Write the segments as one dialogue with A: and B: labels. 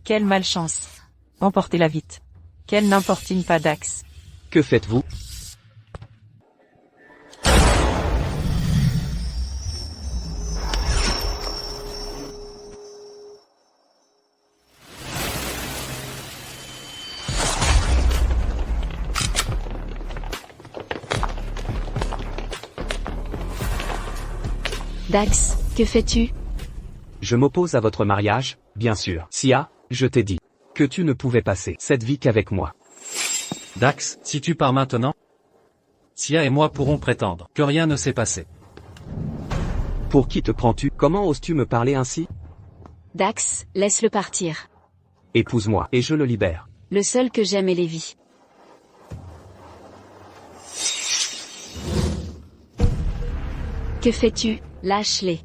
A: Quelle malchance. Emportez-la vite. Qu'elle n'importune pas Dax.
B: Que faites-vous?
C: Dax, que fais-tu?
B: Je m'oppose à votre mariage, bien sûr. Sia, je t'ai dit que tu ne pouvais passer cette vie qu'avec moi.
D: Dax, si tu pars maintenant, Sia et moi pourrons prétendre que rien ne s'est passé.
B: Pour qui te prends-tu? Comment oses-tu me parler ainsi?
C: Dax, laisse-le partir.
B: Épouse-moi, et je le libère.
C: Le seul que j'aime est Lévi. Que fais-tu? Lâche-les.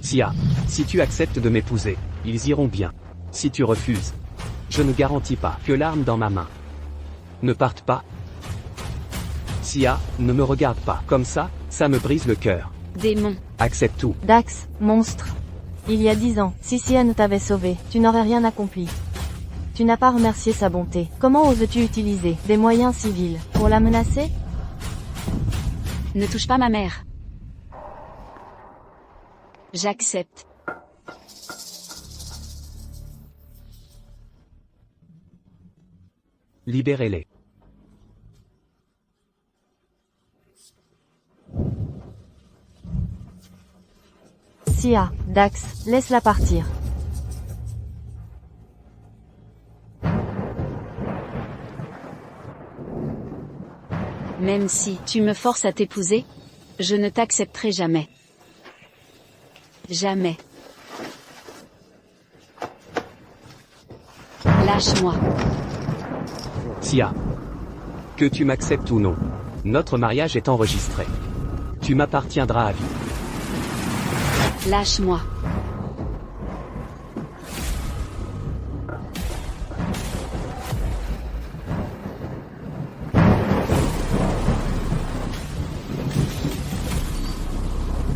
B: Sia, si tu acceptes de m'épouser, ils iront bien. Si tu refuses, je ne garantis pas que l'arme dans ma main ne parte pas. Sia, ne me regarde pas comme ça me brise le cœur.
C: Démon.
B: Accepte tout.
E: Dax, monstre. Il y a 10 ans, si Sia ne t'avait sauvé, tu n'aurais rien accompli. Tu n'as pas remercié sa bonté. Comment oses-tu utiliser des moyens civils pour la menacer?
C: Ne touche pas ma mère. J'accepte.
B: Libérez-les.
E: Sia, Dax, laisse-la partir.
C: Même si tu me forces à t'épouser, je ne t'accepterai jamais. Jamais. Lâche-moi.
B: Sia, que tu m'acceptes ou non, notre mariage est enregistré. Tu m'appartiendras à vie.
C: Lâche-moi.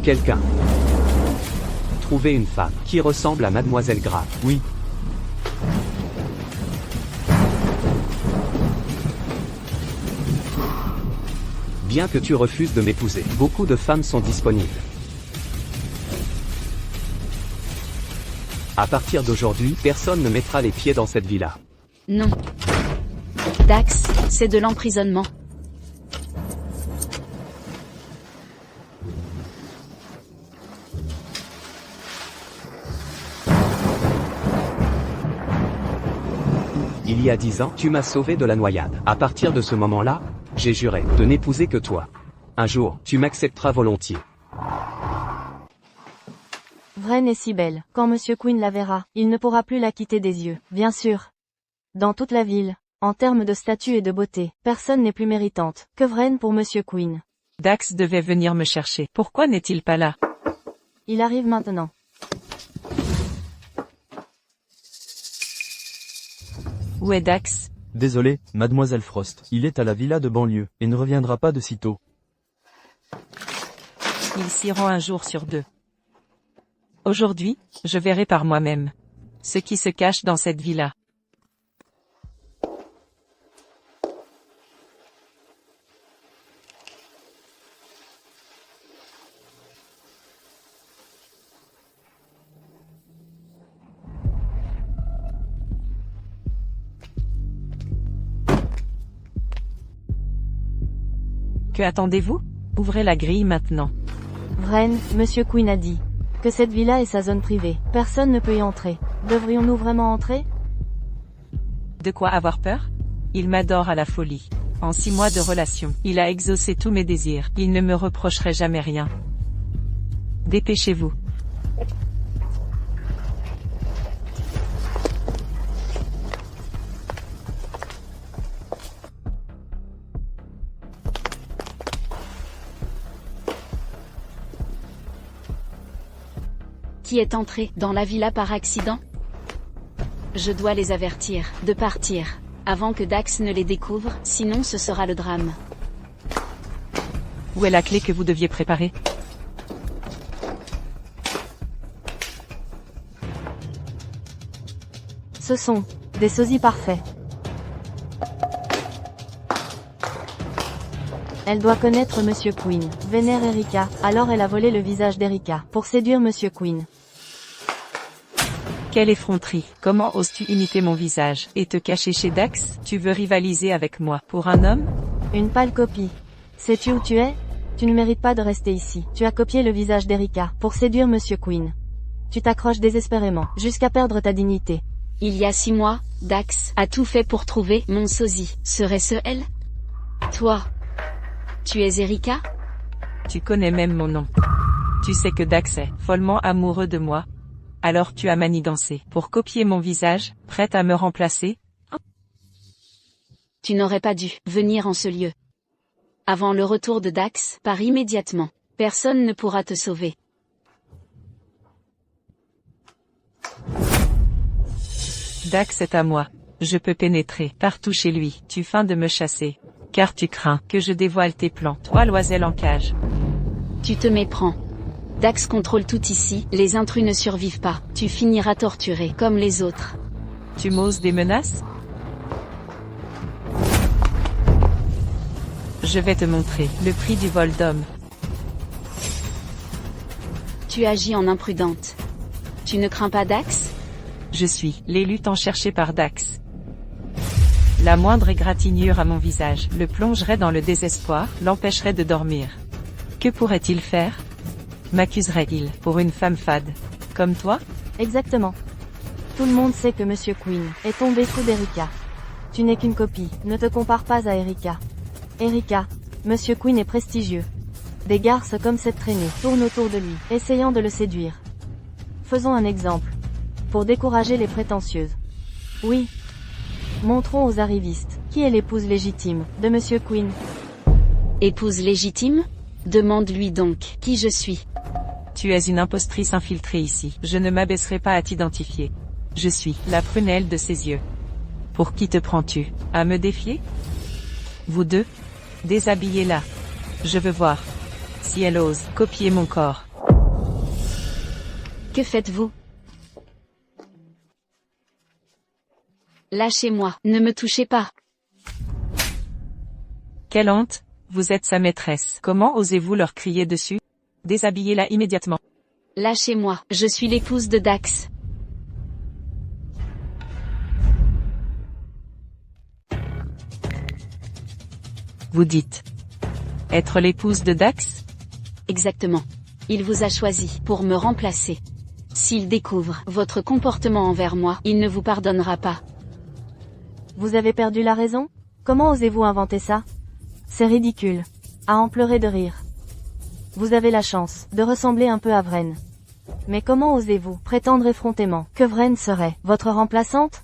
B: Quelqu'un. Trouver une femme qui ressemble à Mademoiselle Grave.
F: Oui.
B: Bien que tu refuses de m'épouser, beaucoup de femmes sont disponibles. À partir d'aujourd'hui, personne ne mettra les pieds dans cette villa.
C: Non. Dax, c'est de l'emprisonnement.
B: Il y a 10 ans, tu m'as sauvé de la noyade. À partir de ce moment-là, j'ai juré de n'épouser que toi. Un jour, tu m'accepteras volontiers.
E: Vren est si belle. Quand Monsieur Quinn la verra, il ne pourra plus la quitter des yeux. Bien sûr. Dans toute la ville, en termes de statut et de beauté, personne n'est plus méritante que Vren pour Monsieur Quinn.
A: Dax devait venir me chercher. Pourquoi n'est-il pas là?
E: Il arrive maintenant.
A: Où est Dax?
F: Désolé, Mademoiselle Frost. Il est à la villa de banlieue, et ne reviendra pas de sitôt.
A: Ils s'iront un jour sur deux. Aujourd'hui, je verrai par moi-même ce qui se cache dans cette villa. Que attendez-vous? Ouvrez la grille maintenant.
E: Vren, Monsieur Quinn a dit que cette villa est sa zone privée. Personne ne peut y entrer. Devrions-nous vraiment entrer?
A: De quoi avoir peur? Il m'adore à la folie. En 6 mois de relation, il a exaucé tous mes désirs. Il ne me reprocherait jamais rien. Dépêchez-vous.
C: Qui est entré dans la villa par accident? Je dois les avertir de partir, avant que Dax ne les découvre, sinon ce sera le drame.
A: Où est la clé que vous deviez préparer?
E: Ce sont des sosies parfaits. Elle doit connaître Monsieur Queen, vénère Erika, alors elle a volé le visage d'Erika, pour séduire Monsieur Queen.
A: Quelle effronterie. Comment oses-tu imiter mon visage, et te cacher chez Dax? Tu veux rivaliser avec moi, pour un homme?
E: Une pâle copie. Sais-tu où tu es? Tu ne mérites pas de rester ici. Tu as copié le visage d'Erika, pour séduire Monsieur Queen. Tu t'accroches désespérément, jusqu'à perdre ta dignité.
C: Il y a 6 mois, Dax a tout fait pour trouver mon sosie. Serait-ce elle? Toi. Tu es Erika?
A: Tu connais même mon nom. Tu sais que Dax est follement amoureux de moi. Alors tu as manigancé pour copier mon visage, prête à me remplacer?
C: Tu n'aurais pas dû venir en ce lieu. Avant le retour de Dax, pars immédiatement. Personne ne pourra te sauver.
A: Dax est à moi. Je peux pénétrer partout chez lui. Tu feins de me chasser. Car tu crains que je dévoile tes plans. Toi l'oiselle en cage.
C: Tu te méprends. Dax contrôle tout ici, les intrus ne survivent pas. Tu finiras torturé, comme les autres.
A: Tu m'oses des menaces? Je vais te montrer le prix du vol d'homme.
C: Tu agis en imprudente. Tu ne crains pas Dax?
A: Je suis l'élu tant cherché par Dax. La moindre égratignure à mon visage le plongerait dans le désespoir, l'empêcherait de dormir. Que pourrait-il faire? M'accuserait-il pour une femme fade, comme toi?
E: Exactement. Tout le monde sait que Monsieur Queen est tombé fou d'Erika. Tu n'es qu'une copie, ne te compare pas à Erika. Erika, Monsieur Queen est prestigieux. Des garces comme cette traînée tournent autour de lui, essayant de le séduire. Faisons un exemple. Pour décourager les prétentieuses. Oui. Montrons aux arrivistes, qui est l'épouse légitime de Monsieur Queen.
C: Épouse légitime? Demande-lui donc qui je suis.
A: Tu es une impostrice infiltrée ici. Je ne m'abaisserai pas à t'identifier. Je suis la prunelle de ses yeux. Pour qui te prends-tu? À me défier? Vous deux? Déshabillez-la. Je veux voir. Si elle ose copier mon corps.
C: Que faites-vous? Lâchez-moi, ne me touchez pas.
A: Quelle honte! Vous êtes sa maîtresse. Comment osez-vous leur crier dessus? Déshabillez-la immédiatement.
C: Lâchez-moi, je suis l'épouse de Dax.
A: Vous dites être l'épouse de Dax?
C: Exactement. Il vous a choisi pour me remplacer. S'il découvre votre comportement envers moi, il ne vous pardonnera pas.
E: Vous avez perdu la raison? Comment osez-vous inventer ça? C'est ridicule. À en pleurer de rire. Vous avez la chance de ressembler un peu à Vren. Mais comment osez-vous prétendre effrontément que Vren serait votre remplaçante?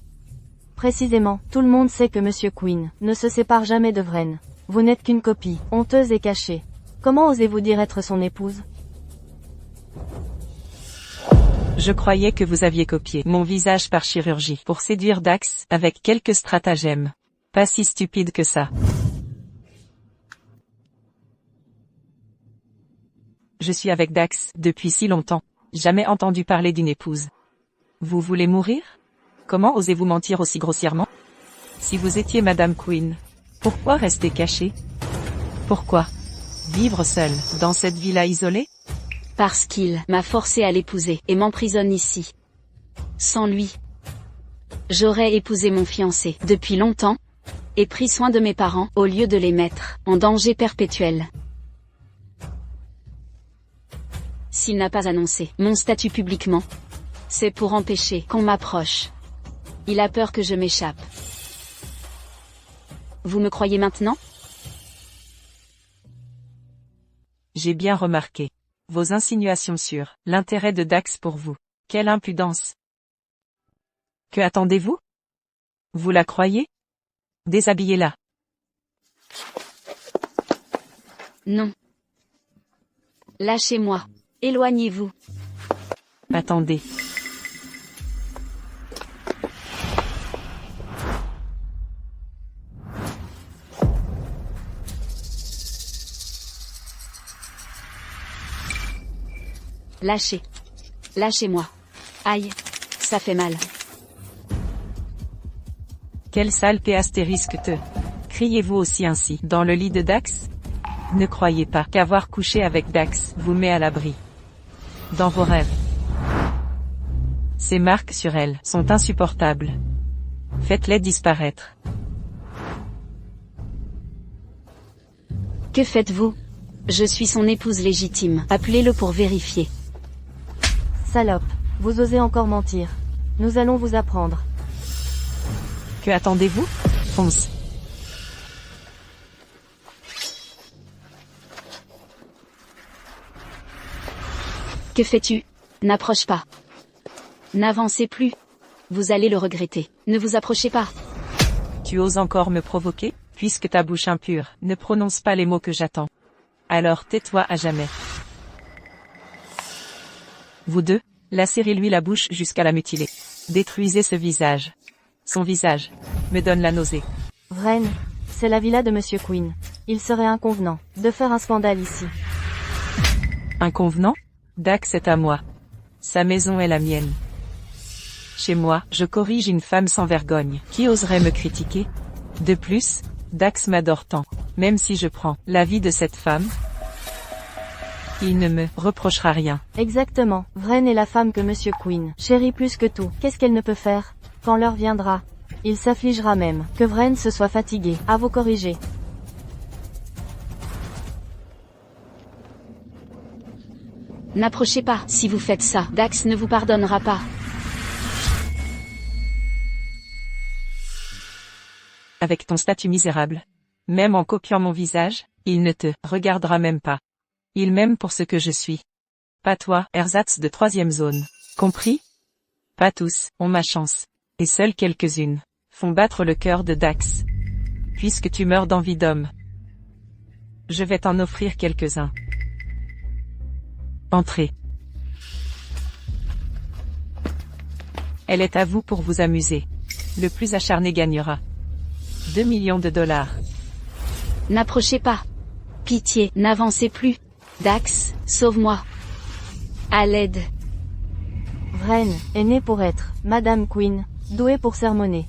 E: Précisément, tout le monde sait que Monsieur Queen ne se sépare jamais de Vren. Vous n'êtes qu'une copie, honteuse et cachée. Comment osez-vous dire être son épouse?
A: Je croyais que vous aviez copié mon visage par chirurgie pour séduire Dax avec quelques stratagèmes. Pas si stupide que ça. Je suis avec Dax depuis si longtemps. Jamais entendu parler d'une épouse. Vous voulez mourir? Comment osez-vous mentir aussi grossièrement? Si vous étiez Madame Queen, pourquoi rester cachée? Pourquoi vivre seule dans cette villa isolée?
C: Parce qu'il m'a forcé à l'épouser et m'emprisonne ici. Sans lui, j'aurais épousé mon fiancé depuis longtemps et pris soin de mes parents au lieu de les mettre en danger perpétuel. S'il n'a pas annoncé mon statut publiquement, c'est pour empêcher qu'on m'approche. Il a peur que je m'échappe. Vous me croyez maintenant?
A: J'ai bien remarqué vos insinuations sur l'intérêt de Dax pour vous. Quelle impudence! Que attendez-vous? Vous la croyez? Déshabillez-la.
C: Non. Lâchez-moi. Éloignez-vous.
A: Attendez.
C: Lâchez. Lâchez-moi. Aïe. Ça fait mal.
A: Quelle saleté astérisque te. Criez-vous aussi ainsi dans le lit de Dax? Ne croyez pas qu'avoir couché avec Dax vous met à l'abri. Dans vos rêves. Ces marques sur elle sont insupportables. Faites-les disparaître.
C: Que faites-vous? Je suis son épouse légitime. Appelez-le pour vérifier.
E: Salope, vous osez encore mentir. Nous allons vous apprendre.
A: Que attendez-vous? Fonce.
C: Que fais-tu? N'approche pas. N'avancez plus. Vous allez le regretter. Ne vous approchez pas.
A: Tu oses encore me provoquer? Puisque ta bouche impure ne prononce pas les mots que j'attends. Alors tais-toi à jamais. Vous deux, lacérez-lui la bouche jusqu'à la mutiler. Détruisez ce visage. Son visage me donne la nausée.
E: Vren, c'est la villa de Monsieur Queen. Il serait inconvenant de faire un scandale ici.
A: Inconvenant? Dax est à moi. Sa maison est la mienne. Chez moi, je corrige une femme sans vergogne. Qui oserait me critiquer? De plus, Dax m'adore tant. Même si je prends la vie de cette femme, il ne me reprochera rien.
E: Exactement. Vren est la femme que Monsieur Queen chérit plus que tout. Qu'est-ce qu'elle ne peut faire? Quand l'heure viendra, il s'affligera même que Vren se soit fatigué à vous corriger.
C: N'approchez pas. Si vous faites ça, Dax ne vous pardonnera pas.
A: Avec ton statut misérable. Même en copiant mon visage, il ne te regardera même pas. Il m'aime pour ce que je suis. Pas toi, ersatz de 3e zone. Compris? Pas tous ont ma chance. Et seules quelques-unes font battre le cœur de Dax. Puisque tu meurs d'envie d'homme, je vais t'en offrir quelques-uns. Entrez. Elle est à vous pour vous amuser. Le plus acharné gagnera 2 millions de dollars.
C: N'approchez pas. Pitié, n'avancez plus. Dax, sauve-moi. À l'aide.
E: Vren est née pour être Madame Queen, douée pour sermonner.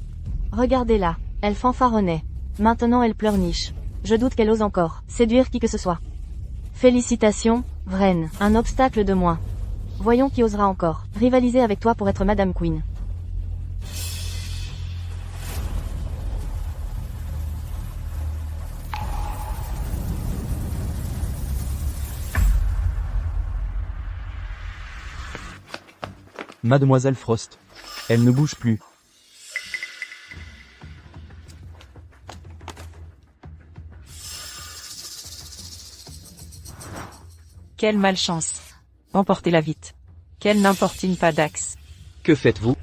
E: Regardez-la, elle fanfaronnait. Maintenant elle pleurniche. Je doute qu'elle ose encore séduire qui que ce soit. Félicitations, Vren, un obstacle de moins. Voyons qui osera encore rivaliser avec toi pour être Madame Queen.
F: Mademoiselle Frost. Elle ne bouge plus.
A: Quelle malchance. Emportez-la vite. Qu'elle n'importune pas Dax.
B: Que faites-vous?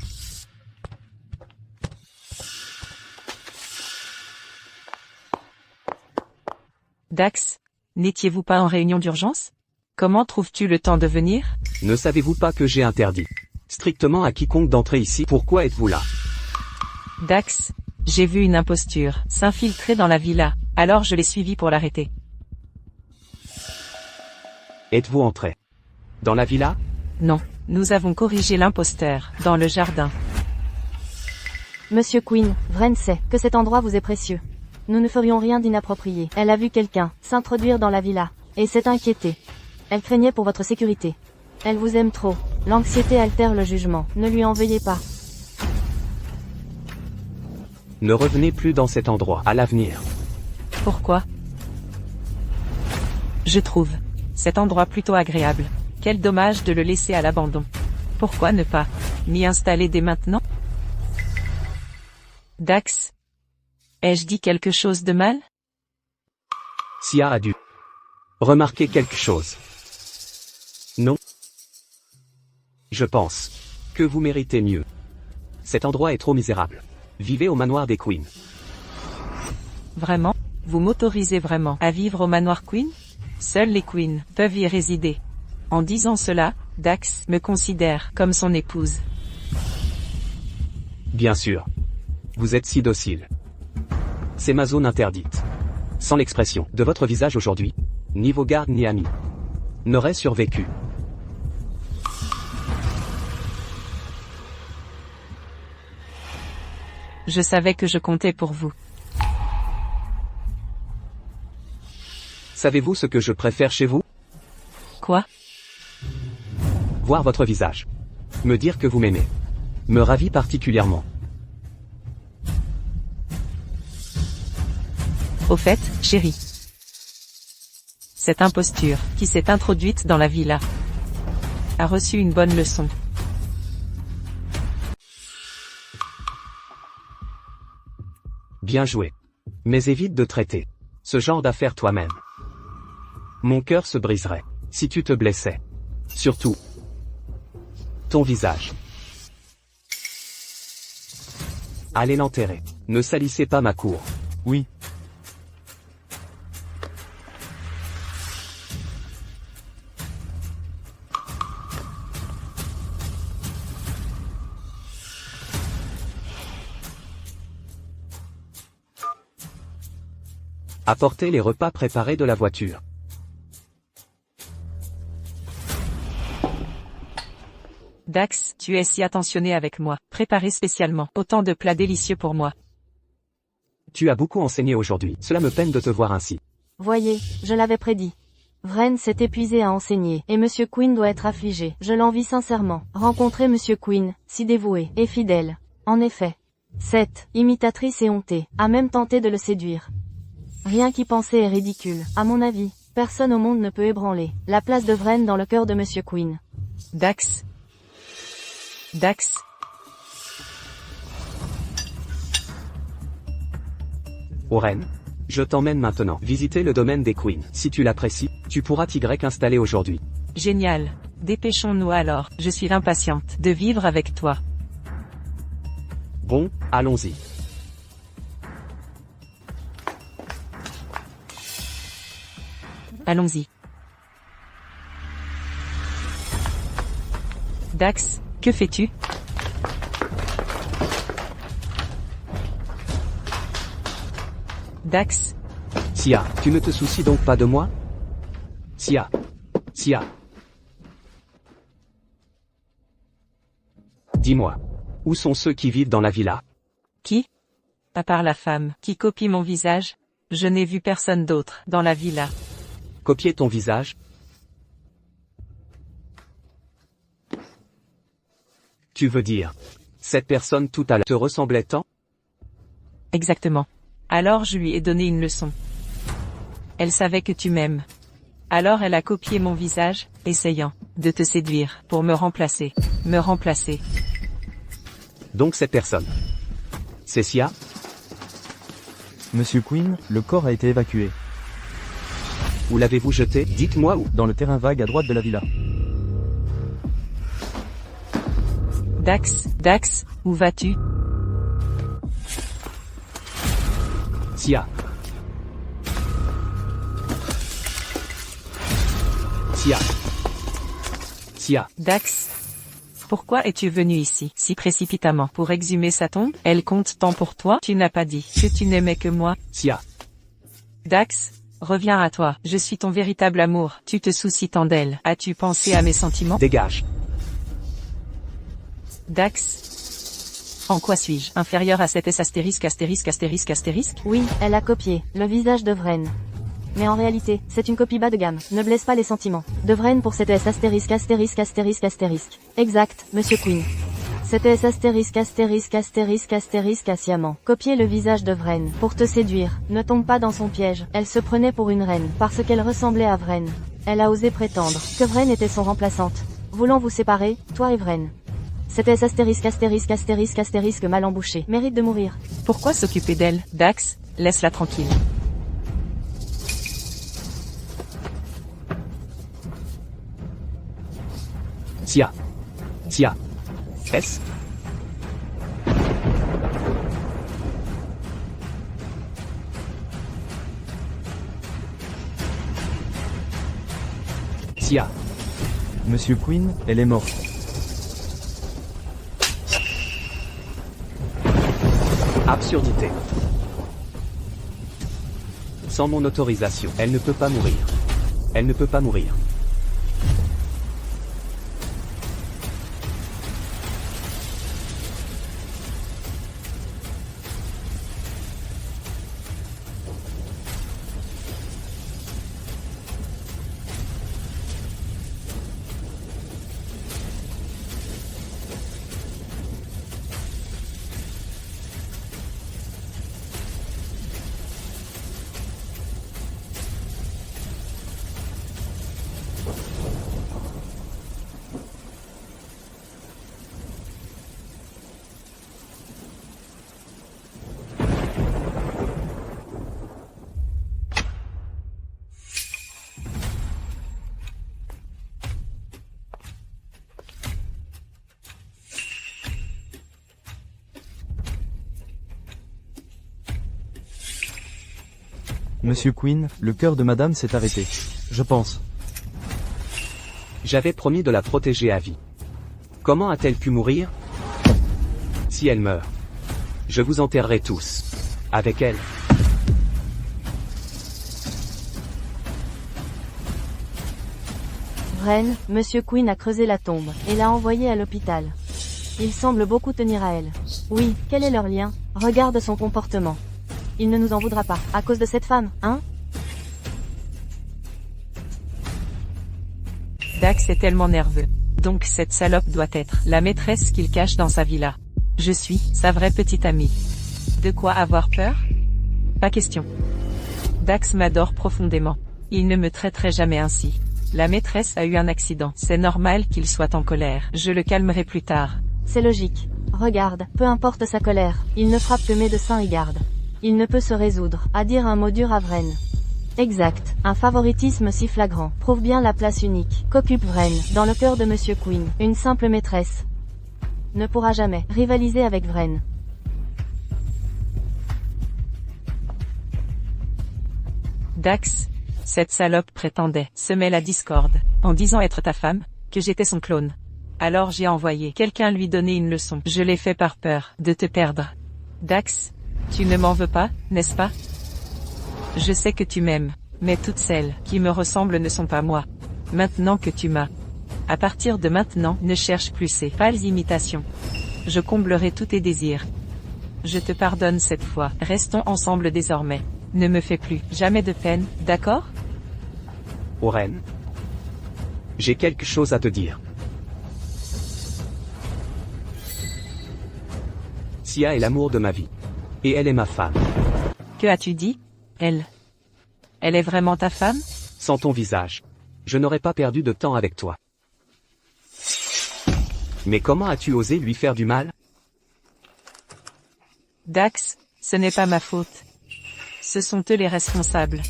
A: Dax, n'étiez-vous pas en réunion d'urgence? Comment trouves-tu le temps de venir?
B: Ne savez-vous pas que j'ai interdit strictement à quiconque d'entrer ici? Pourquoi êtes-vous là?
A: Dax, j'ai vu une imposture s'infiltrer dans la villa, alors je l'ai suivie pour l'arrêter.
B: Êtes-vous entré dans la villa?
A: Non, nous avons corrigé l'imposteur dans le jardin.
E: Monsieur Queen, Vren sait que cet endroit vous est précieux. Nous ne ferions rien d'inapproprié. Elle a vu quelqu'un s'introduire dans la villa, et s'est inquiétée. Elle craignait pour votre sécurité. Elle vous aime trop. L'anxiété altère le jugement. Ne lui en veuillez pas.
B: Ne revenez plus dans cet endroit à l'avenir.
A: Pourquoi? Je trouve cet endroit plutôt agréable. Quel dommage de le laisser à l'abandon. Pourquoi ne pas m'y installer dès maintenant? Dax, ai-je dit quelque chose de mal?
B: Sia a dû remarquer quelque chose. Non. Je pense que vous méritez mieux. Cet endroit est trop misérable. Vivez au manoir des Queens.
A: Vraiment? Vous m'autorisez vraiment à vivre au manoir Queen? Seules les Queens peuvent y résider. En disant cela, Dax me considère comme son épouse.
B: Bien sûr. Vous êtes si docile. C'est ma zone interdite. Sans l'expression de votre visage aujourd'hui, ni vos gardes ni amis n'auraient survécu.
A: Je savais que je comptais pour vous.
B: Savez-vous ce que je préfère chez vous?
A: Quoi?
B: Voir votre visage. Me dire que vous m'aimez. Me ravit particulièrement.
A: Au fait, chérie. Cette imposture, qui s'est introduite dans la villa, a reçu une bonne leçon.
B: Bien joué. Mais évite de traiter ce genre d'affaires toi-même. Mon cœur se briserait si tu te blessais. Surtout ton visage. Allez l'enterrer. Ne salissez pas ma cour.
F: Oui.
B: Apportez les repas préparés de la voiture.
A: Dax, tu es si attentionné avec moi, préparé spécialement, autant de plats délicieux pour moi.
B: Tu as beaucoup enseigné aujourd'hui, cela me peine de te voir ainsi.
E: Voyez, je l'avais prédit. Vren s'est épuisé à enseigner, et Monsieur Quinn doit être affligé. Je l'envie sincèrement. Rencontrer Monsieur Quinn, si dévoué, et fidèle. En effet. Cette, imitatrice et hontée, a même tenté de le séduire. Rien qu'y penser est ridicule. À mon avis, personne au monde ne peut ébranler la place de Vren dans le cœur de Monsieur Quinn.
A: Dax. Dax.
B: Oren, je t'emmène maintenant visiter le domaine des Queens. Si tu l'apprécies, tu pourras t'y installer aujourd'hui.
A: Génial. Dépêchons-nous alors, je suis impatiente de vivre avec toi.
B: Bon, allons-y.
A: Allons-y. Dax, que fais-tu? Dax,
B: Sia, tu ne te soucies donc pas de moi? Sia. Dis-moi. Où sont ceux qui vivent dans la villa?
A: qui? À part la femme qui copie mon visage, je n'ai vu personne d'autre dans la villa.
B: Copier ton visage? Tu veux dire, cette personne tout à l'heure te ressemblait tant?
A: Exactement. Alors je lui ai donné une leçon. Elle savait que tu m'aimes. Alors elle a copié mon visage, essayant de te séduire pour me remplacer.
B: Donc cette personne. C'est Sia?
F: Monsieur Quinn, le corps a été évacué.
B: Où l'avez-vous jeté? Dites-moi où.
F: Dans le terrain vague à droite de la villa.
A: Dax, où vas-tu?
B: Sia.
A: Dax, pourquoi es-tu venu ici, si précipitamment, pour exhumer sa tombe? Elle compte tant pour toi? Tu n'as pas dit que tu n'aimais que moi?
B: Sia.
A: Dax, reviens à toi, je suis ton véritable amour, tu te soucies tant d'elle. As-tu pensé à mes sentiments?
B: Dégage.
A: Dax, en quoi suis-je inférieur à cet astérisque?
E: Oui, elle a copié le visage de Vren. Mais en réalité, c'est une copie bas de gamme. Ne blesse pas les sentiments. De Vren pour cet S astérisque. Exact, Monsieur Quinn. Cet S astérisque sciemment. Copier le visage de Vren pour te séduire. Ne tombe pas dans son piège. Elle se prenait pour une reine parce qu'elle ressemblait à Vren. Elle a osé prétendre que Vren était son remplaçante. Voulant vous séparer, toi et Vren. Cet S astérisque mal embouché. Mérite de mourir.
A: Pourquoi s'occuper d'elle? Dax, laisse-la tranquille.
B: Sia. S. Sia.
F: Monsieur Quinn, elle est morte.
B: Absurdité. Sans mon autorisation, elle ne peut pas mourir.
F: Monsieur Quinn, le cœur de madame s'est arrêté. Je pense.
B: J'avais promis de la protéger à vie. Comment a-t-elle pu mourir? Si elle meurt, je vous enterrerai tous. Avec elle.
E: Vren, Monsieur Quinn a creusé la tombe, et l'a envoyée à l'hôpital. Il semble beaucoup tenir à elle. Oui, quel est leur lien? Regarde son comportement. Il ne nous en voudra pas, à cause de cette femme, hein?
A: Dax est tellement nerveux. Donc cette salope doit être la maîtresse qu'il cache dans sa villa. Je suis sa vraie petite amie. De quoi avoir peur? Pas question. Dax m'adore profondément. Il ne me traiterait jamais ainsi. La maîtresse a eu un accident. C'est normal qu'il soit en colère. Je le calmerai plus tard.
E: C'est logique. Regarde, peu importe sa colère, il ne frappe que médecin et garde. Il ne peut se résoudre à dire un mot dur à Vren. Exact, un favoritisme si flagrant prouve bien la place unique qu'occupe Vren dans le cœur de Monsieur Quinn. Une simple maîtresse ne pourra jamais rivaliser avec Vren.
A: Dax, cette salope prétendait semer la discorde en disant être ta femme, que j'étais son clone. Alors j'ai envoyé quelqu'un lui donner une leçon. Je l'ai fait par peur de te perdre. Dax, tu ne m'en veux pas, n'est-ce pas? Je sais que tu m'aimes, mais toutes celles qui me ressemblent ne sont pas moi. Maintenant que tu m'as. À partir de maintenant, ne cherche plus ces pâles imitations. Je comblerai tous tes désirs. Je te pardonne cette fois. Restons ensemble désormais. Ne me fais plus jamais de peine, d'accord?
B: Oren, j'ai quelque chose à te dire. Sia est l'amour de ma vie. Et elle est ma femme.
A: Que as-tu dit? Elle est vraiment ta femme?
B: Sans ton visage, je n'aurais pas perdu de temps avec toi. Mais comment as-tu osé lui faire du mal?
A: Dax, ce n'est pas ma faute. Ce sont eux les responsables.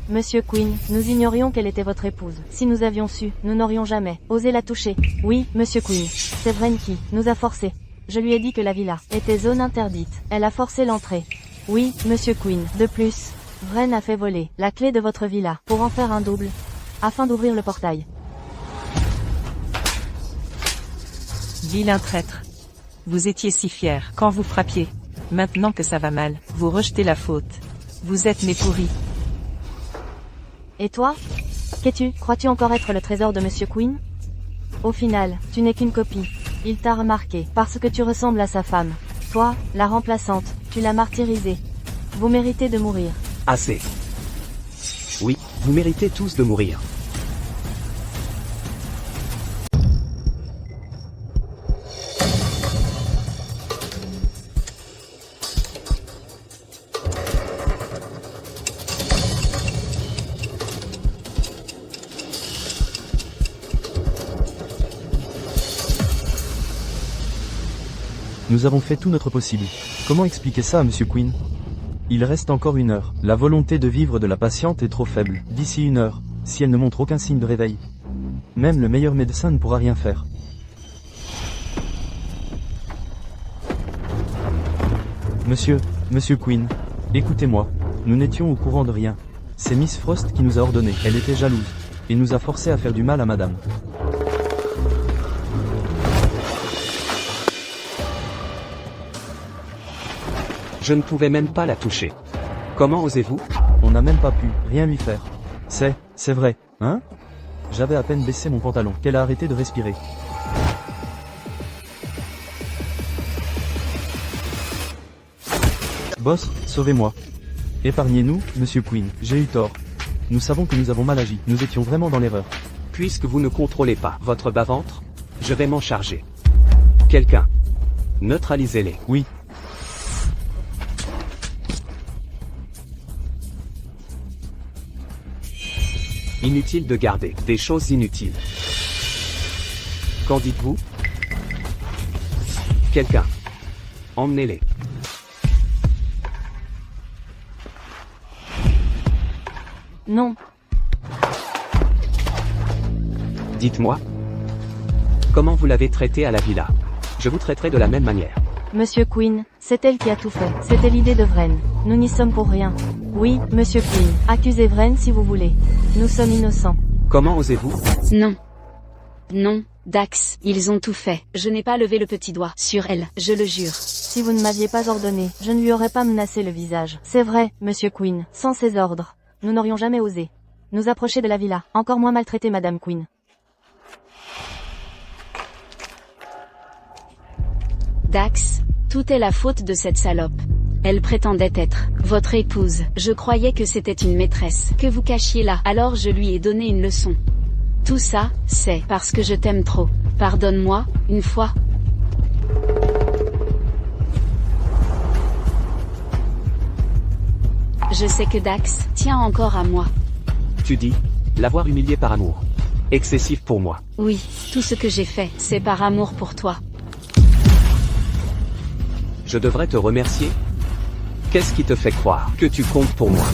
E: Monsieur Quinn, nous ignorions qu'elle était votre épouse. Si nous avions su, nous n'aurions jamais osé la toucher. Oui, Monsieur Quinn, c'est Vren qui nous a forcés. Je lui ai dit que la villa était zone interdite. Elle a forcé l'entrée. Oui, Monsieur Quinn. De plus, Vren a fait voler la clé de votre villa pour en faire un double, afin d'ouvrir le portail.
A: Vilain traître. Vous étiez si fier quand vous frappiez. Maintenant que ça va mal, vous rejetez la faute. Vous êtes né pourri.
E: Et toi? Qu'es-tu? Crois-tu encore être le trésor de Monsieur Quinn? Au final, tu n'es qu'une copie. Il t'a remarqué parce que tu ressembles à sa femme. Toi, la remplaçante, tu l'as martyrisée. Vous méritez de mourir.
B: Assez. Oui, vous méritez tous de mourir.
F: Nous avons fait tout notre possible. Comment expliquer ça à Monsieur Quinn? Il reste encore 1 heure. La volonté de vivre de la patiente est trop faible. D'ici 1 heure, si elle ne montre aucun signe de réveil, même le meilleur médecin ne pourra rien faire. Monsieur Quinn, écoutez-moi. Nous n'étions au courant de rien. C'est Miss Frost qui nous a ordonné. Elle était jalouse et nous a forcé à faire du mal à madame.
B: Je ne pouvais même pas la toucher. Comment osez-vous?
F: On n'a même pas pu rien lui faire. C'est vrai, hein? J'avais à peine baissé mon pantalon qu'elle a arrêté de respirer. Boss, sauvez-moi. Épargnez-nous, Monsieur Quinn, j'ai eu tort. Nous savons que nous avons mal agi, nous étions vraiment dans l'erreur.
B: Puisque vous ne contrôlez pas votre bas-ventre, je vais m'en charger. Quelqu'un. Neutralisez-les.
F: Oui.
B: Inutile de garder des choses inutiles. Qu'en dites-vous? Quelqu'un. Emmenez-les.
E: Non.
B: Dites-moi. Comment vous l'avez traité à la villa? Je vous traiterai de la même manière.
E: Monsieur Quinn, c'est elle qui a tout fait. C'était l'idée de Vren. Nous n'y sommes pour rien. Oui, Monsieur Quinn, accusez Vren si vous voulez. Nous sommes innocents.
B: Comment osez-vous?
C: Non. Non, Dax, ils ont tout fait. Je n'ai pas levé le petit doigt sur elle, je le jure.
E: Si vous ne m'aviez pas ordonné, je ne lui aurais pas menacé le visage. C'est vrai, Monsieur Quinn, sans ses ordres, nous n'aurions jamais osé nous approcher de la villa, encore moins maltraiter Madame Quinn.
C: Dax, tout est la faute de cette salope. Elle prétendait être votre épouse. Je croyais que c'était une maîtresse que vous cachiez là, alors je lui ai donné une leçon. Tout ça, c'est parce que je t'aime trop. Pardonne-moi, une fois. Je sais que Dax tient encore à moi.
B: Tu dis, l'avoir humilié par amour. Excessif pour moi.
C: Oui, tout ce que j'ai fait, c'est par amour pour toi.
B: Je devrais te remercier? Qu'est-ce qui te fait croire que tu comptes pour moi?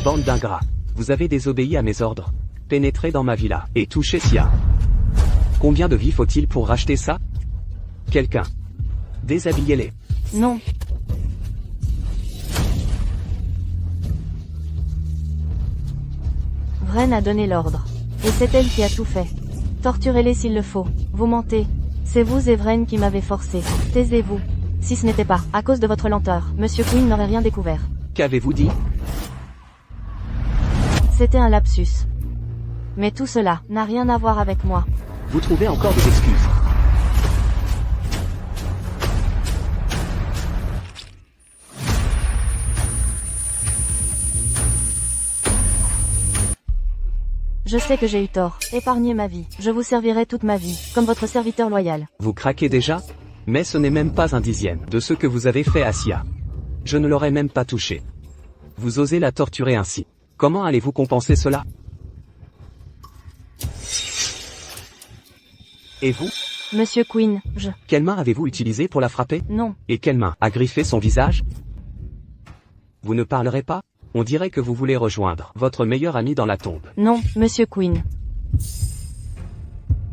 B: Bande d'ingrats. Vous avez désobéi à mes ordres. Pénétré dans ma villa et touché Sia. Combien de vies faut-il pour racheter ça? Quelqu'un. Déshabillez-les.
E: Non. Vren a donné l'ordre. Et c'est elle qui a tout fait. Torturez-les s'il le faut. Vous mentez. C'est vous et Vren qui m'avez forcé. Taisez-vous. Si ce n'était pas à cause de votre lenteur, Monsieur Quinn n'aurait rien découvert.
B: Qu'avez-vous dit?
E: C'était un lapsus. Mais tout cela n'a rien à voir avec moi.
B: Vous trouvez encore des excuses.
E: Je sais que j'ai eu tort. Épargnez ma vie. Je vous servirai toute ma vie, comme votre serviteur loyal.
B: Vous craquez déjà? Mais ce n'est même pas un dixième de ce que vous avez fait à Sia. Je ne l'aurais même pas touché. Vous osez la torturer ainsi. Comment allez-vous compenser cela? Et vous?
E: Monsieur Quinn,
B: Quelle main avez-vous utilisée pour la frapper?
E: Non.
B: Et quelle main a griffé son visage? Vous ne parlerez pas? On dirait que vous voulez rejoindre votre meilleur ami dans la tombe.
E: Non, Monsieur Quinn.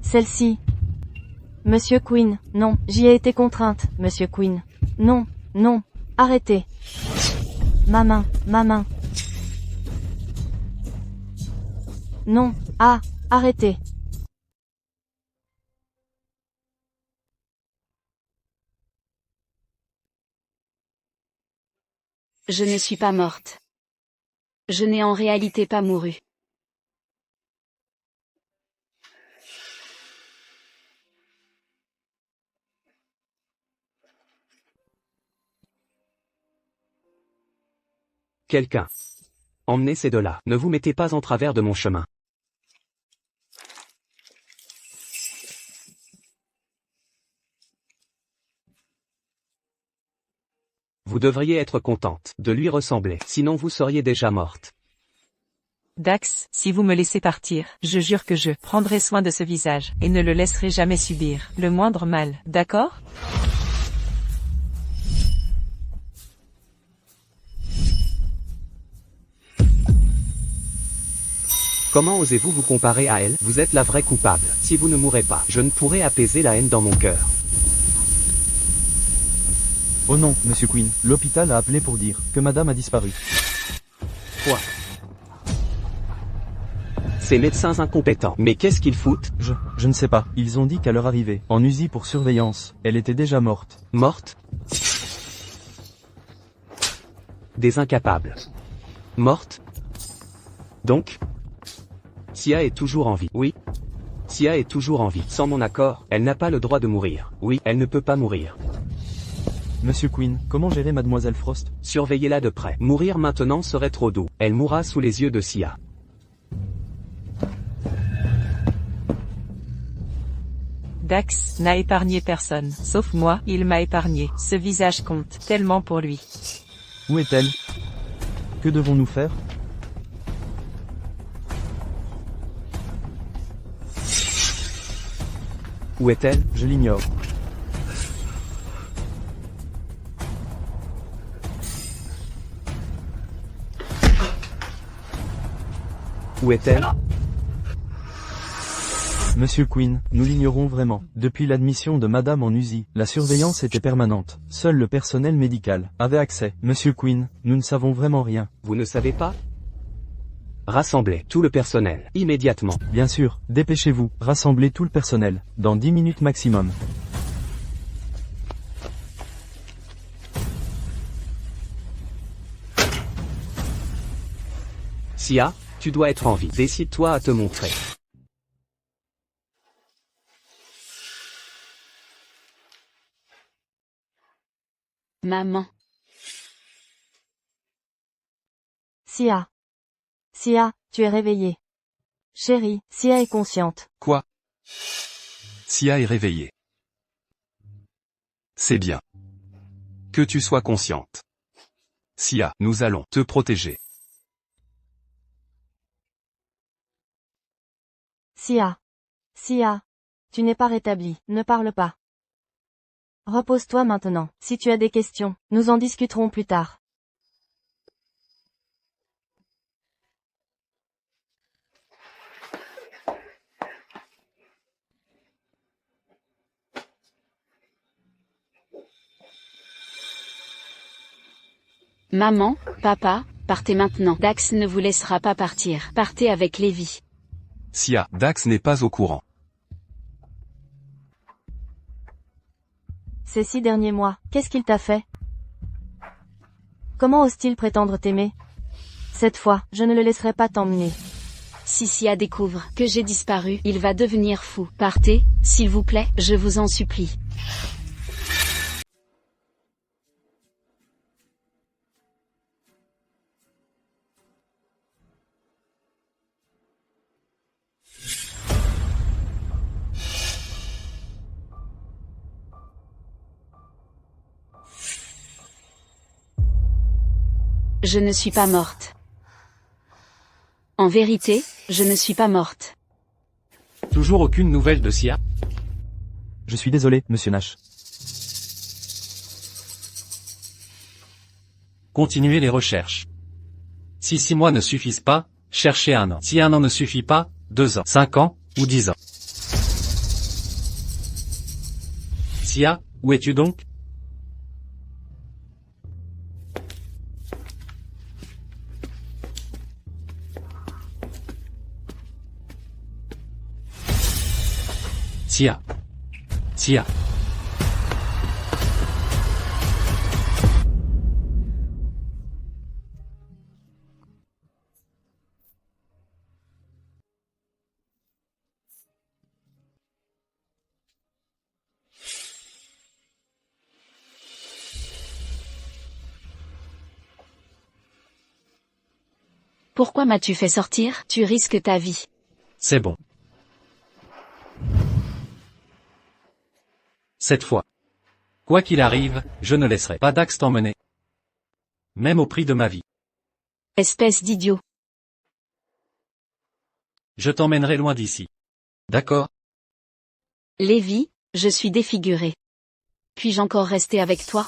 E: Celle-ci. Monsieur Quinn, non, j'y ai été contrainte, Monsieur Quinn. Non, non, arrêtez. Ma main, ma main. Non, ah, arrêtez.
C: Je ne suis pas morte. Je n'ai en réalité pas mouru.
B: Quelqu'un. Emmenez ces deux-là. Ne vous mettez pas en travers de mon chemin. Vous devriez être contente de lui ressembler, sinon vous seriez déjà morte.
A: Dax, si vous me laissez partir, je jure que je prendrai soin de ce visage, et ne le laisserai jamais subir le moindre mal, d'accord?
B: Comment osez-vous vous comparer à elle? Vous êtes la vraie coupable. Si vous ne mourrez pas, je ne pourrai apaiser la haine dans mon cœur.
F: Oh non, Monsieur Quinn, l'hôpital a appelé pour dire que Madame a disparu.
B: Quoi? Ces médecins incompétents. Mais qu'est-ce qu'ils foutent?
F: Je ne sais pas. Ils ont dit qu'à leur arrivée, en Uzi pour surveillance, elle était déjà morte.
B: Morte? Des incapables. Morte? Donc? Sia est toujours en vie. Oui. Sia est toujours en vie. Sans mon accord, elle n'a pas le droit de mourir. Oui, elle ne peut pas mourir.
F: Monsieur Quinn, comment gérer Mademoiselle Frost?
B: Surveillez-la de près. Mourir maintenant serait trop doux. Elle mourra sous les yeux de Sia.
A: Dax n'a épargné personne, sauf moi, il m'a épargné. Ce visage compte tellement pour lui.
F: Où est-elle? Que devons-nous faire?
B: Où est-elle?
F: Je l'ignore.
B: Où est-elle?
F: Monsieur Quinn, nous l'ignorons vraiment. Depuis l'admission de Madame en USI, la surveillance était permanente. Seul le personnel médical avait accès. Monsieur Quinn, nous ne savons vraiment rien.
B: Vous ne savez pas? Rassemblez tout le personnel, immédiatement.
F: Bien sûr, dépêchez-vous, rassemblez tout le personnel, dans 10 minutes maximum.
B: Sia, tu dois être en vie. Décide-toi à te montrer.
C: Maman.
E: Sia. Sia, tu es réveillée. Chérie, Sia est consciente.
G: Quoi? Sia est réveillée. C'est bien. Que tu sois consciente. Sia, nous allons te protéger.
E: Sia. Sia. Tu n'es pas rétablie, ne parle pas. Repose-toi maintenant. Si tu as des questions, nous en discuterons plus tard.
C: Maman, papa, partez maintenant. Dax ne vous laissera pas partir. Partez avec Lévi.
G: Sia, Dax n'est pas au courant.
E: Ces 6 derniers mois, qu'est-ce qu'il t'a fait? Comment ose-t-il prétendre t'aimer? Cette fois, je ne le laisserai pas t'emmener.
C: Si Sia découvre que j'ai disparu, il va devenir fou. Partez, s'il vous plaît, je vous en supplie. Je ne suis pas morte. En vérité, je ne suis pas morte.
D: Toujours aucune nouvelle de Sia?
F: Je suis désolé, Monsieur Nash.
D: Continuez les recherches. Si 6 mois ne suffisent pas, cherchez 1 an. Si 1 an ne suffit pas, 2 ans, 5 ans, ou 10 ans. Sia, où es-tu donc? Sia. Sia.
C: Pourquoi m'as-tu fait sortir? Tu risques ta vie.
D: C'est bon. Cette fois. Quoi qu'il arrive, je ne laisserai pas Dax t'emmener. Même au prix de ma vie.
C: Espèce d'idiot.
D: Je t'emmènerai loin d'ici. D'accord?
C: Lévi, je suis défiguré. Puis-je encore rester avec toi?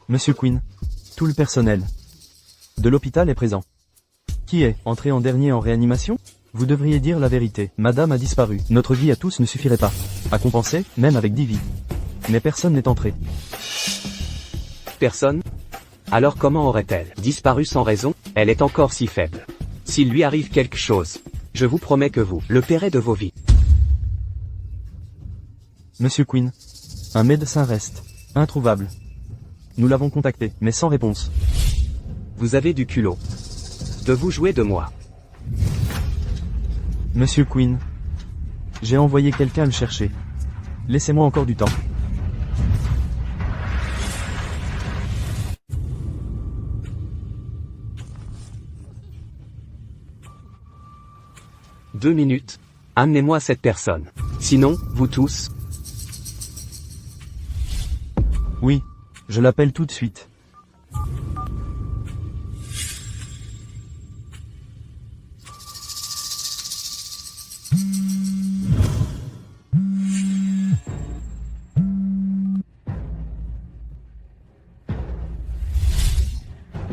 F: Monsieur Quinn. Tout le personnel de l'hôpital est présent. Qui est entré en dernier en réanimation? Vous devriez dire la vérité. Madame a disparu. Notre vie à tous ne suffirait pas à compenser, même avec 10 vies. Mais personne n'est entré.
B: Personne? Alors comment aurait-elle disparu sans raison? Elle est encore si faible. S'il lui arrive quelque chose, je vous promets que vous le paierez de vos vies.
F: Monsieur Quinn. Un médecin reste introuvable. Nous l'avons contacté, mais sans réponse.
B: Vous avez du culot de vous jouer de moi.
F: Monsieur Quinn. J'ai envoyé quelqu'un le chercher. Laissez-moi encore du temps.
B: « 2 minutes. Amenez-moi cette personne. Sinon, vous tous... »
F: Oui. Je l'appelle tout de suite.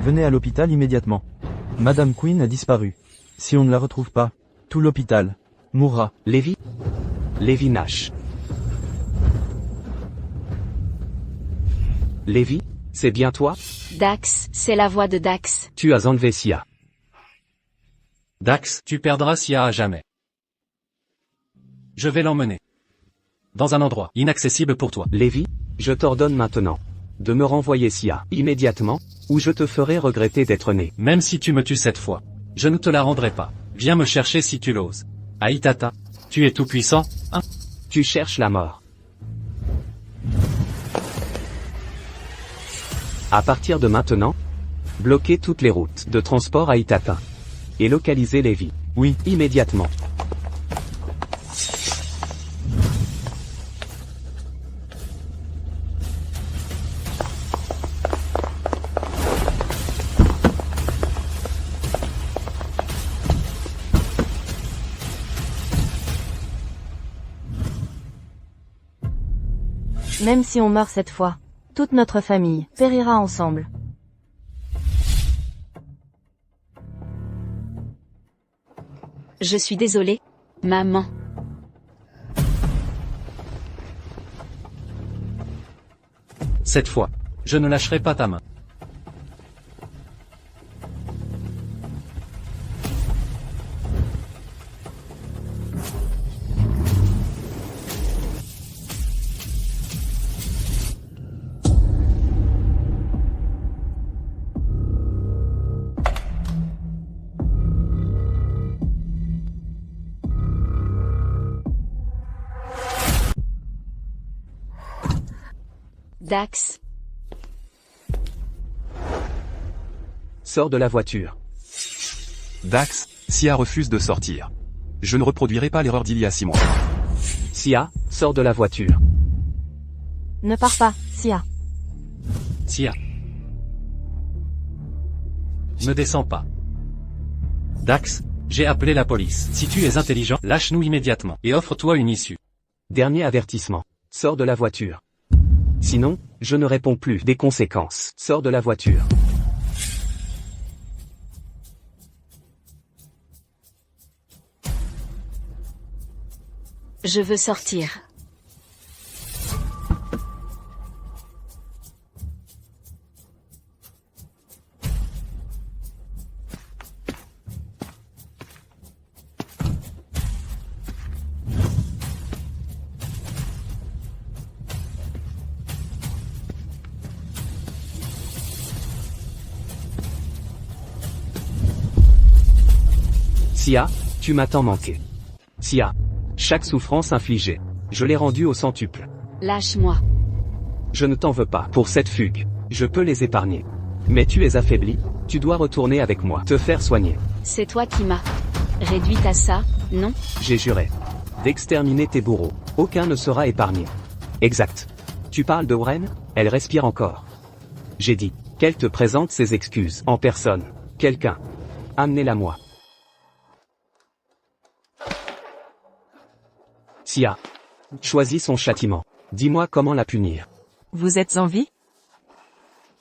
F: Venez à l'hôpital immédiatement. Madame Quinn a disparu. Si on ne la retrouve pas, tout l'hôpital mourra.
B: Lévi? Lévi Nash. Lévi, c'est bien toi?
C: Dax, c'est la voix de Dax.
B: Tu as enlevé Sia.
D: Dax, tu perdras Sia à jamais. Je vais l'emmener. Dans un endroit inaccessible pour toi.
B: Lévi, je t'ordonne maintenant de me renvoyer Sia immédiatement, ou je te ferai regretter d'être né.
D: Même si tu me tues cette fois, je ne te la rendrai pas. Viens me chercher si tu l'oses. Aïtata, tu es tout puissant, hein?
B: Tu cherches la mort. À partir de maintenant, bloquez toutes les routes de transport à Itata. Et localisez Lévi.
F: Oui.
B: Immédiatement.
E: Même si on meurt cette fois, toute notre famille périra ensemble.
C: Je suis désolée, maman.
D: Cette fois, je ne lâcherai pas ta main.
C: Dax,
B: Sors de la voiture.
G: Dax, Sia refuse de sortir. Je ne reproduirai pas l'erreur d'il y a 6 mois.
B: Sia, sors de la voiture.
E: Ne pars pas, Sia.
D: Sia. Ne descends pas. Dax, j'ai appelé la police. Si tu es intelligent, lâche-nous immédiatement et offre-toi une issue.
B: Dernier avertissement. Sors de la voiture. Sinon, je ne réponds plus des conséquences. Sors de la voiture.
C: je veux sortir.
B: Sia, tu m'as tant manqué. Sia, chaque souffrance infligée, je l'ai rendue au centuple.
C: Lâche-moi.
B: Je ne t'en veux pas pour cette fugue. Je peux les épargner. Mais tu es affaibli, tu dois retourner avec moi, te faire soigner.
C: C'est toi qui m'as réduite à ça, non?
B: J'ai juré d'exterminer tes bourreaux. Aucun ne sera épargné. Exact. Tu parles de Wren? Elle respire encore. J'ai dit qu'elle te présente ses excuses en personne. Quelqu'un. Amenez-la moi. Sia. Choisis son châtiment. Dis-moi comment la punir.
A: Vous êtes en vie?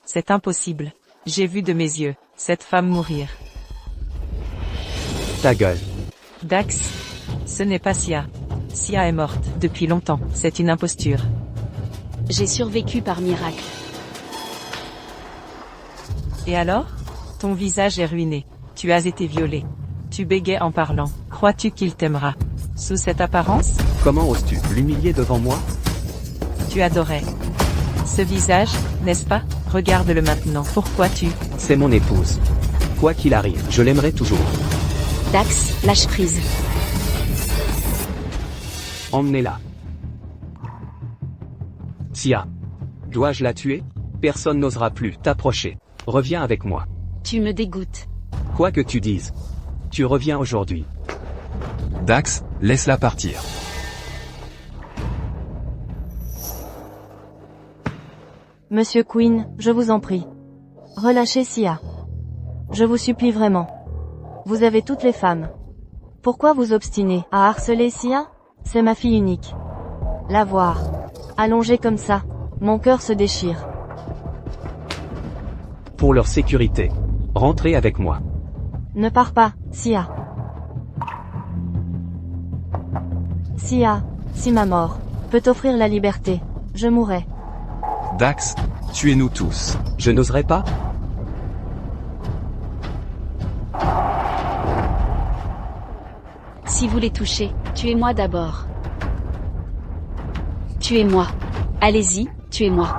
A: C'est impossible. J'ai vu de mes yeux cette femme mourir.
B: Ta gueule.
A: Dax, ce n'est pas Sia. Sia est morte depuis longtemps. C'est une imposture.
C: J'ai survécu par miracle.
A: Et alors? Ton visage est ruiné. Tu as été violé. Tu bégais en parlant. Crois-tu qu'il t'aimera? Sous cette apparence?
B: Comment oses-tu l'humilier devant moi?
A: Tu adorais ce visage, n'est-ce pas? Regarde-le maintenant. Pourquoi tu...
B: C'est mon épouse. Quoi qu'il arrive, je l'aimerai toujours.
C: Dax, lâche prise.
B: Emmenez-la. Sia. Dois-je la tuer? Personne n'osera plus t'approcher. Reviens avec moi.
C: Tu me dégoûtes.
B: Quoi que tu dises. Tu reviens aujourd'hui.
G: Dax, laisse-la partir.
E: Monsieur Quinn, je vous en prie. Relâchez Sia. Je vous supplie vraiment. Vous avez toutes les femmes. Pourquoi vous obstinez à harceler Sia? C'est ma fille unique. La voir allongée comme ça, mon cœur se déchire.
B: Pour leur sécurité. Rentrez avec moi.
E: Ne pars pas, Sia. Sia, si ma mort peut t'offrir la liberté, je mourrai.
G: Dax, tuez-nous tous.
B: Je n'oserais pas?
C: Si vous les touchez, tuez-moi d'abord. Tuez-moi. Allez-y, tuez-moi.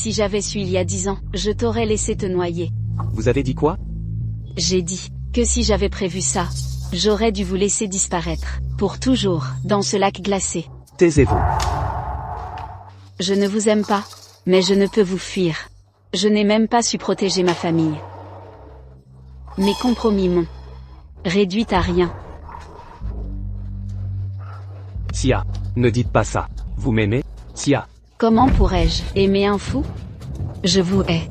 C: Si j'avais su il y a 10 ans, je t'aurais laissé te noyer.
B: Vous avez dit quoi?
C: J'ai dit que si j'avais prévu ça, j'aurais dû vous laisser disparaître, pour toujours, dans ce lac glacé.
B: Taisez-vous.
C: Je ne vous aime pas, mais je ne peux vous fuir. Je n'ai même pas su protéger ma famille. Mes compromis m'ont réduite à rien.
B: Sia, ne dites pas ça. Vous m'aimez? Sia,
C: Comment pourrais-je aimer un fou? Je vous hais.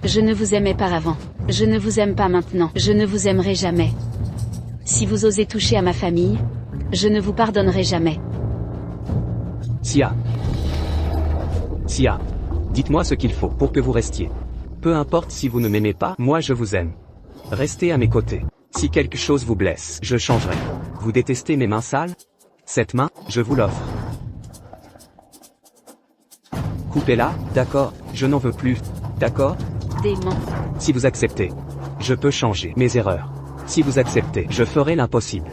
C: Je ne vous aimais pas avant. Je ne vous aime pas maintenant. Je ne vous aimerai jamais. Si vous osez toucher à ma famille, je ne vous pardonnerai jamais.
B: Sia. Sia. Dites-moi ce qu'il faut pour que vous restiez. Peu importe si vous ne m'aimez pas, moi je vous aime. Restez à mes côtés. Si quelque chose vous blesse, je changerai. Vous détestez mes mains sales? Cette main, je vous l'offre. Coupez-la, d'accord, je n'en veux plus. D'accord?
C: Démon.
B: Si vous acceptez, je peux changer mes erreurs. Si vous acceptez, je ferai l'impossible.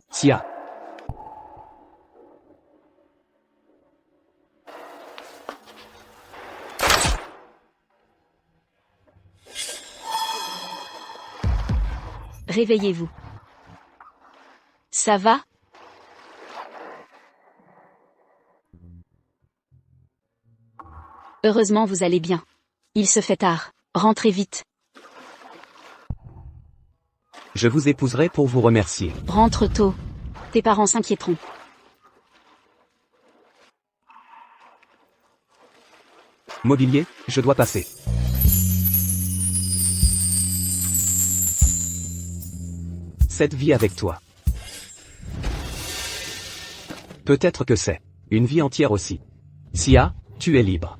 B: Sia.
C: Réveillez-vous. Ça va? Heureusement vous allez bien. Il se fait tard. Rentrez vite.
B: Je vous épouserai pour vous remercier.
C: Rentre tôt. Tes parents s'inquiéteront.
B: Mobilier, je dois passer. Cette vie avec toi. Peut-être que c'est une vie entière aussi. Sia, tu es libre.